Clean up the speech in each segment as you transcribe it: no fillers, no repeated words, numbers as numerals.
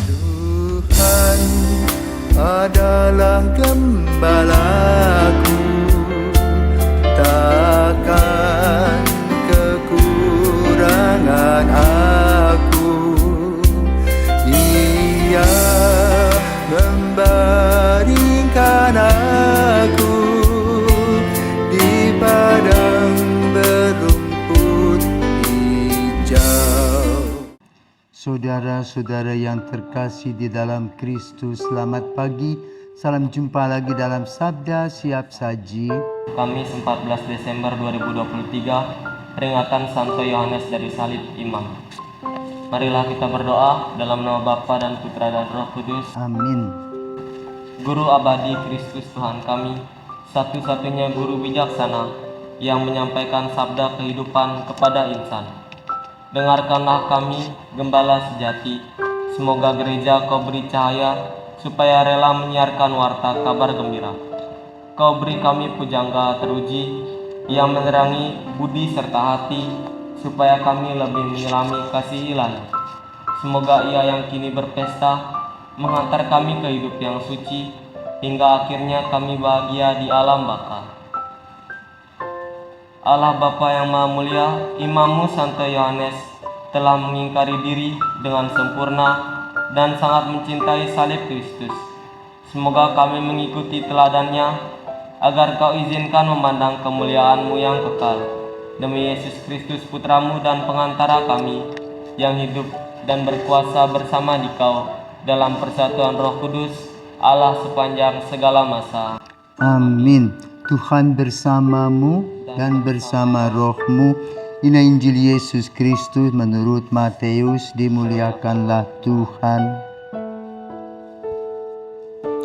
Tuhan adalah gembalaku, takkan kekurangan aku. Ia membaringkan aku di padang berumput hijau. Saudara-saudara yang terkasih di dalam Kristus, selamat pagi. Salam jumpa lagi dalam Sabda Siap Saji. Kamis 14 Desember 2023, peringatan Santo Yohanes dari Salib Imam. Marilah kita berdoa dalam nama Bapa dan Putra dan Roh Kudus. Amin. Guru abadi Kristus Tuhan kami, satu-satunya guru bijaksana yang menyampaikan sabda kehidupan kepada insan. Dengarkanlah kami, Gembala sejati. Semoga gereja Kau beri cahaya, supaya rela menyiarkan warta kabar gembira. Kau beri kami pujangga teruji, yang menerangi budi serta hati, supaya kami lebih menyelami kasih ilahi. Semoga Ia yang kini berpesta, menghantar kami ke hidup yang suci, hingga akhirnya kami bahagia di alam baka. Allah Bapa yang Maha Mulia, Imammu Santo Yohanes telah mengingkari diri dengan sempurna dan sangat mencintai salib Kristus. Semoga kami mengikuti teladannya, agar Kau izinkan memandang kemuliaan-Mu yang kekal. Demi Yesus Kristus Putramu dan pengantara kami, yang hidup dan berkuasa bersama di Kau, dalam persatuan Roh Kudus, Allah sepanjang segala masa. Amin. Tuhan bersamamu dan bersama rohmu. Inilah Injil Yesus Kristus menurut Matius. Dimuliakanlah Tuhan.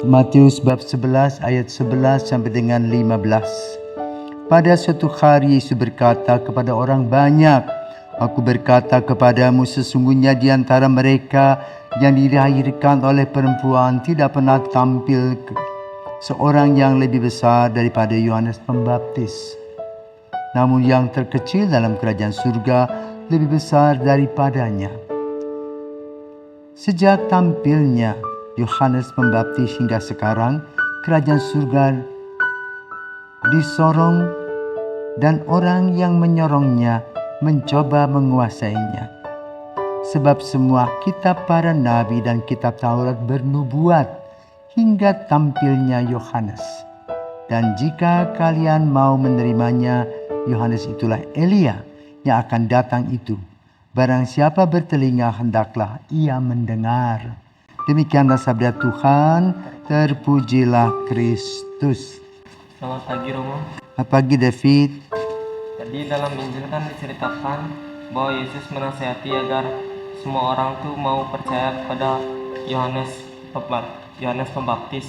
Matius bab 11 ayat 11 sampai dengan 15. Pada suatu hari Yesus berkata kepada orang banyak, "Aku berkata kepadamu, sesungguhnya di antara mereka yang dilahirkan oleh perempuan tidak pernah tampil seorang yang lebih besar daripada Yohanes Pembaptis. Namun yang terkecil dalam kerajaan surga lebih besar daripadanya." Sejak tampilnya Yohanes Pembaptis hingga sekarang, kerajaan surga disorong dan orang yang menyorongnya mencoba menguasainya. Sebab semua kitab para nabi dan kitab Taurat bernubuat hingga tampilnya Yohanes. Dan jika kalian mau menerimanya, Yohanes itulah Elia yang akan datang itu. Barang siapa bertelinga, hendaklah ia mendengar. Demikianlah sabda Tuhan. Terpujilah Kristus. Selamat pagi Romo. Selamat pagi David. Tadi dalam Injil kan diceritakan bahwa Yesus menasihati agar semua orang tuh mau percaya kepada Yohanes Pembaptis.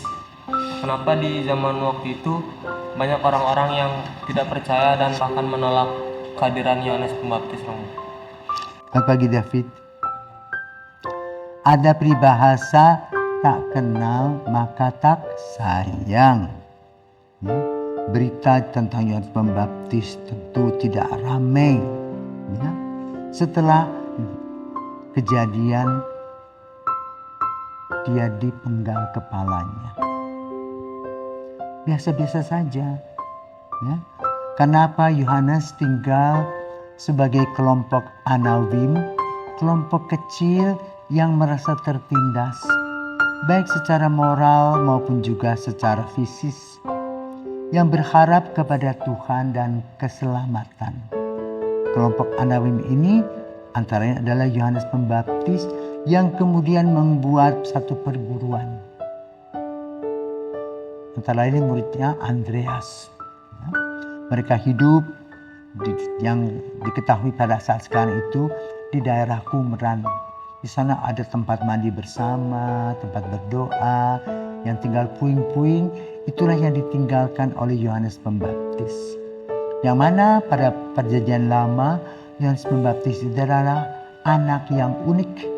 Kenapa di zaman waktu itu banyak orang-orang yang tidak percaya dan bahkan menolak kehadiran Yohanes Pembaptis, Romo? Selamat pagi David. Ada peribahasa, tak kenal maka tak sayang. Berita tentang Yohanes Pembaptis tentu tidak ramai. Setelah kejadian dia dipenggal kepalanya. Biasa-biasa saja. Kenapa Yohanes tinggal sebagai kelompok Anawim, kelompok kecil yang merasa tertindas, baik secara moral maupun juga secara fisis, yang berharap kepada Tuhan dan keselamatan. Kelompok Anawim ini antaranya adalah Yohanes Pembaptis yang kemudian membuat satu perguruan. Antara lain muridnya Andreas. Mereka hidup yang diketahui pada saat sekarang itu di daerah Qumran. Di sana ada tempat mandi bersama, tempat berdoa, yang tinggal puing-puing. Itulah yang ditinggalkan oleh Yohanes Pembaptis. Yang mana pada perjanjian lama, Yohanes Pembaptis itu adalah anak yang unik.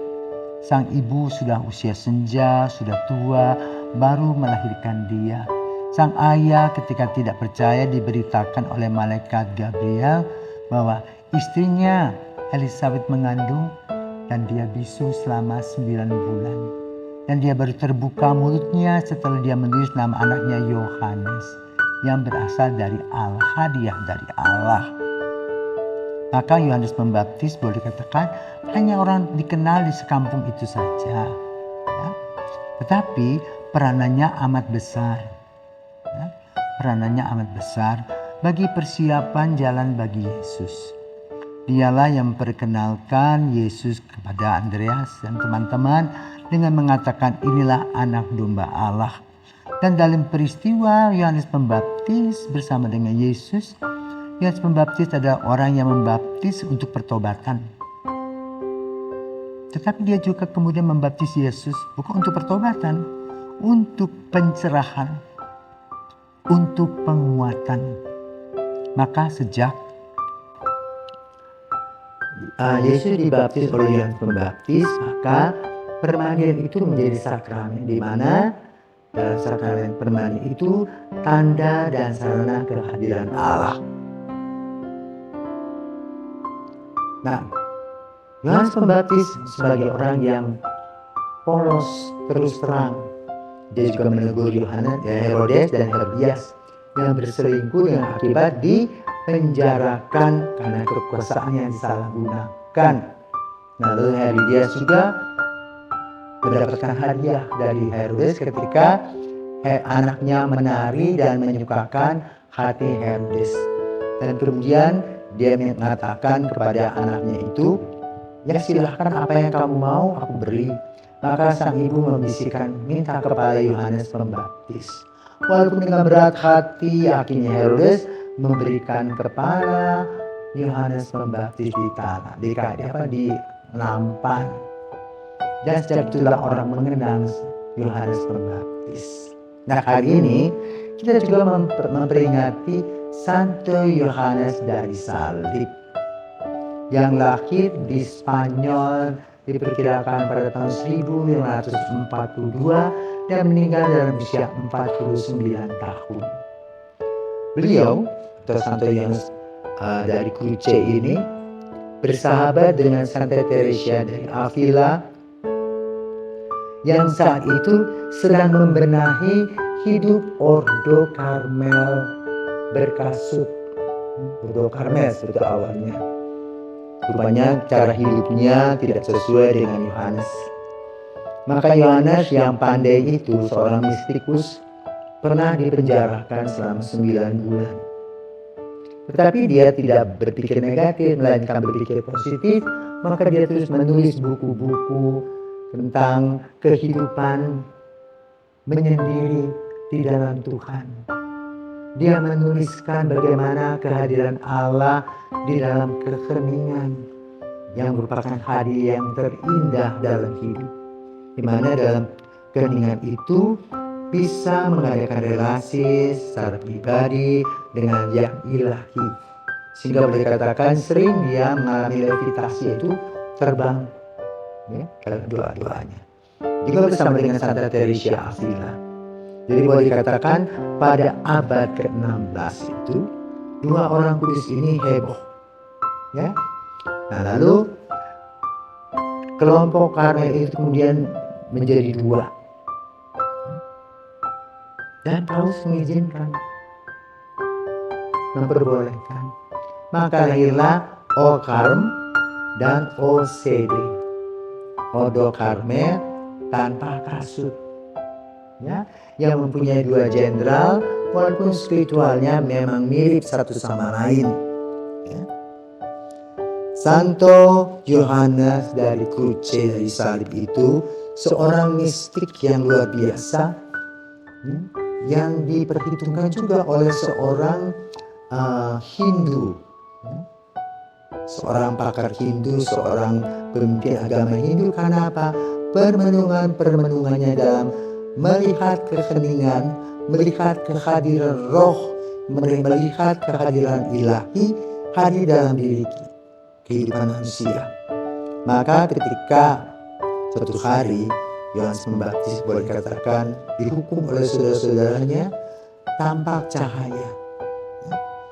Sang ibu sudah usia senja, sudah tua, baru melahirkan dia. Sang ayah ketika tidak percaya diberitakan oleh malaikat Gabriel bahwa istrinya Elizabeth mengandung dan dia bisu selama 9 bulan. Dan dia baru terbuka mulutnya setelah dia menulis nama anaknya Yohanes yang berasal dari Allah, hadiah dari Allah. Maka Yohanes Pembaptis boleh dikatakan hanya orang dikenal di sekampung itu saja. Ya. Tetapi peranannya amat besar. Ya. Peranannya amat besar bagi persiapan jalan bagi Yesus. Dialah yang memperkenalkan Yesus kepada Andreas dan teman-teman dengan mengatakan inilah anak domba Allah. Dan dalam peristiwa Yohanes Pembaptis bersama dengan Yesus, Yohanes Pembaptis adalah orang yang membaptis untuk pertobatan. Tetapi dia juga kemudian membaptis Yesus bukan untuk pertobatan, untuk pencerahan, untuk penguatan. Maka sejak Yesus dibaptis oleh Yohanes Pembaptis, maka permandian itu menjadi sakramen, di mana dalam sakramen permandian itu tanda dan sarana kehadiran Allah. Nah, Yohanes Pembaptis sebagai orang yang polos, terus terang, dia juga menegur Herodes dan Herodias yang berselingkuh dengan akibat dipenjarakan karena kekuasaan yang disalahgunakan. Lalu Herodias juga mendapatkan hadiah dari Herodes ketika anaknya menari dan menyukakan hati Herodes. Dan kemudian dia mengatakan kepada anaknya itu, ya silahkan apa yang kamu mau aku beri. Maka sang ibu membisikkan, minta kepala Yohanes Pembaptis. Walaupun dengan berat hati, akhirnya Herodes memberikan kepala Yohanes Pembaptis di tanah, di nampan. Dan sejak itulah orang mengenang Yohanes Pembaptis. Nah, hari ini kita juga memperingati Santo Yohanes dari Salib yang lahir di Spanyol diperkirakan pada tahun 1542 dan meninggal dalam usia 49 tahun. Beliau atau Santo Yohanes dari Cruce ini bersahabat dengan Santa Teresia dari Avila yang saat itu sedang membenahi hidup Ordo Karmel berkasut. Ordo Karmel seperti awalnya. Rupanya cara hidupnya tidak sesuai dengan Yohanes. Maka Yohanes yang pandai itu, seorang mistikus, pernah dipenjarakan selama 9 bulan. Tetapi dia tidak berpikir negatif, melainkan berpikir positif. Maka dia terus menulis buku-buku tentang kehidupan menyendiri di dalam Tuhan. Dia menuliskan bagaimana kehadiran Allah di dalam keheningan yang merupakan hadiah yang terindah dalam hidup. Di mana dalam keheningan itu bisa mengadakan relasi secara pribadi dengan yang ilahi. Sehingga boleh dikatakan sering dia mengalami levitasi, itu terbang ya, dalam doa-doanya. Juga bersama dengan Santa Teresia Avila. Jadi boleh dikatakan pada abad ke-16 itu dua orang kudus ini heboh. Ya. Nah, lalu kelompok Karmel itu kemudian menjadi dua. Dan Paulus mengizinkan, memperbolehkan. Maka lahirlah O-Karm dan O-CD. Ordo Karmel tanpa kasut. Ya, yang mempunyai dua jenderal, walaupun spiritualnya memang mirip satu sama lain. Ya. Santo Yohanes dari Cruce dari Salib itu seorang mistik yang luar biasa, ya, yang diperhitungkan juga oleh seorang Hindu, ya. Seorang pakar Hindu, seorang pemimpin agama Hindu. Karena apa? Permenungannya dalam melihat keheningan, melihat kehadiran roh, melihat kehadiran ilahi hadir dalam diri kehidupan manusia. Maka ketika suatu hari Yohanes Pembaptis boleh dikatakan dihukum oleh saudara-saudaranya, tampak cahaya.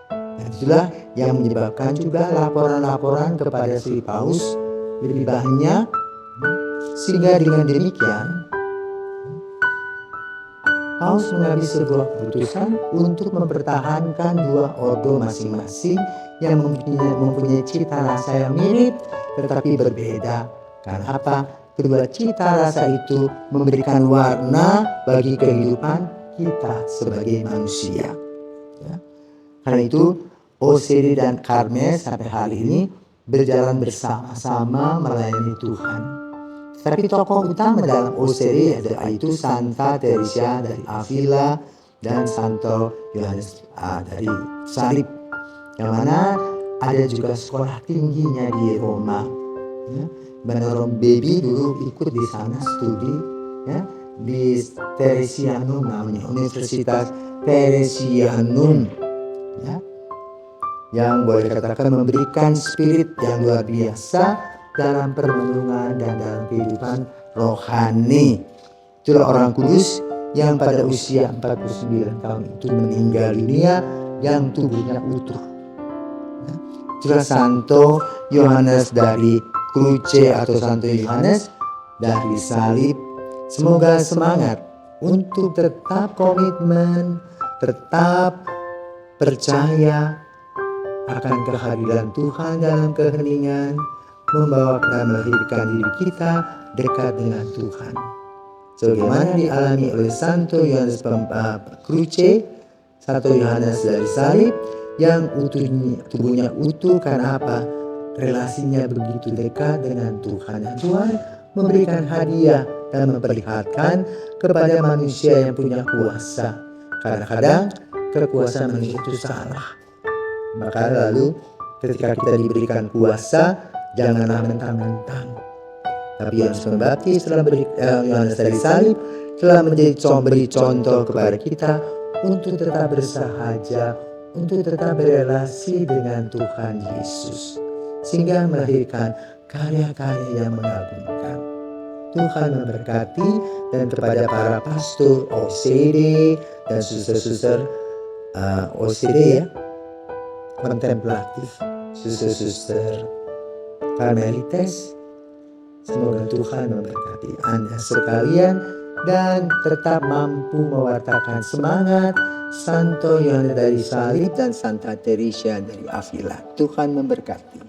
Dan itulah yang menyebabkan juga laporan-laporan kepada si Paus lebih banyak, sehingga dengan demikian Paus mengambil sebuah keputusan untuk mempertahankan dua ordo masing-masing yang mempunyai cita rasa yang mirip tetapi berbeda. Karena apa? Kedua cita rasa itu memberikan warna bagi kehidupan kita sebagai manusia. Ya. Karena itu OCD dan Carme sampai hari ini berjalan bersama-sama melayani Tuhan. Tapi tokoh utama dalam OCD yaitu Santa Teresa dari Avila dan Santo Yohanes dari Salib, yang mana ada juga sekolah tingginya di Roma. Ya. Beneran Baby dulu ikut di sana studi, ya, di Teresianum namanya, Universitas Teresianum, ya, yang boleh katakan memberikan spirit yang luar biasa dalam permenungan dan dalam kehidupan rohani. Itulah orang kudus yang pada usia 49 tahun itu meninggal dunia yang tubuhnya utuh. Itulah Santo Yohanes dari Cruce atau Santo Yohanes dari Salib. Semoga semangat untuk tetap komitmen, tetap percaya akan kehadiran Tuhan dalam keheningan, membawa dan melahirkan diri kita dekat dengan Tuhan. Sebagaimana dialami oleh Santo Yohanes Cruce, Santo Yohanes dari Salib, yang tubuhnya utuh karena apa? Relasinya begitu dekat dengan Tuhan. Dan Tuhan memberikan hadiah dan memperlihatkan kepada manusia yang punya kuasa. Kadang-kadang kekuasaan manusia itu salah. Maka lalu ketika kita diberikan kuasa, janganlah mentang-mentang. Tapi Yohanes Pembaptis Yohanes dari Salib telah memberi contoh kepada kita untuk tetap bersahaja, untuk tetap berelasi dengan Tuhan Yesus, sehingga melahirkan karya-karya yang mengagumkan. Tuhan memberkati, dan kepada para pastor OCD dan suster-suster OCD, ya, kontemplatif, suster-suster Karmelites, semoga Tuhan memberkati Anda sekalian dan tetap mampu mewartakan semangat Santo Yohanes dari Salib dan Santa Teresa dari Avila. Tuhan memberkati.